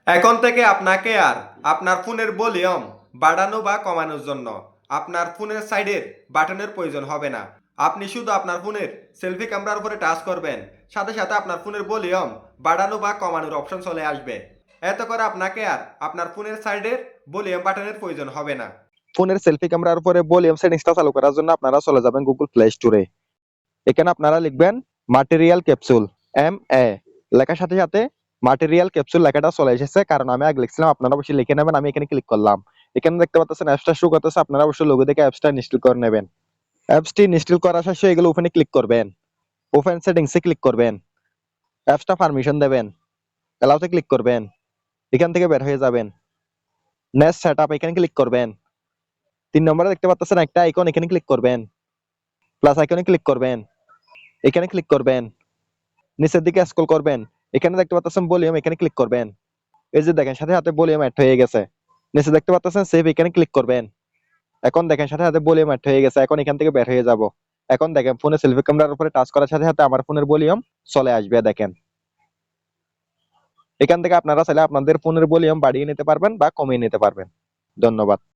এখন থেকে আপনাকে আর আপনার ফোনের ভলিউম বাড়ানো বা কমানোর জন্য আপনার ফোনের সাইডের বাটনের প্রয়োজন হবে না। আপনি শুধু আপনার ফোনের সেলফি ক্যামেরার উপরে টাচ করবেন, সাথে সাথে আপনার ফোনের ভলিউম বাড়ানো বা কমানোর অপশন চলে আসবে। এতে করে আপনাকে আর আপনার ফোনের সাইডের ভলিউম বাটনের প্রয়োজন হবে না। ফোনের সেলফি ক্যামেরার উপরে ভলিউম সেটিংসটা চালু করার জন্য আপনারা চলে যাবেন গুগল প্লে স্টোরে। এখানে আপনারা লিখবেন মাটেরিয়াল ক্যাপসুল, MA লেখার সাথে সাথে মাটেরিয়াল ক্যাপসুল লেখাটা চলে এসেছে, কারণ আমি আগে লিখছিলাম, আপনারা অবশ্যই লিখে নেবেন। আমি এখানে ক্লিক করলাম, এখানে দেখতে পাচ্ছেন অ্যাপসটা শো করতেছে। আপনারা অবশ্যই লোগো দেখে অ্যাপসটা ইনস্টল করে নেবেন। অ্যাপসটি ইনস্টল করা শেষে এগুলো ওপেনে ক্লিক করবেন, ওপেন সেটিংসে ক্লিক করবেন, অ্যাপসটা পারমিশন দেবেন, এলাওতে ক্লিক করবেন, এখান থেকে বের হয়ে যাবেন, নেক্সট সেটআপ এখানে ক্লিক করবেন। 3 নম্বরে দেখতে পাচ্ছেন একটা আইকন, এখানে ক্লিক করবেন, প্লাস আইকনে ক্লিক করবেন, এখানে ক্লিক করবেন, নিচের দিকে স্ক্রল করবেন, এখানে দেখতে পাচ্ছেন ভলিউম, এখানে ক্লিক করবেন। এই যে দেখেন সাথে সাথে ভলিউম অ্যাড হয়ে গেছে। নিচে দেখতে পাচ্ছেন সেভ, এখানে ক্লিক করবেন। এখন দেখেন সাথে সাথে ভলিউম অ্যাড হয়ে গেছে। এখন এখান থেকে বের হয়ে যাব। এখন দেখেন ফোনে সেলফি ক্যামেরার উপরে টাচ করার সাথে সাথে আমার ফোনের ভলিউম চলে আসবে। দেখেন এখান থেকে আপনারা চাইলে আপনাদের ফোনের ভলিউম বাড়িয়ে নিতে পারবেন বা কমিয়ে নিতে পারবেন। ধন্যবাদ।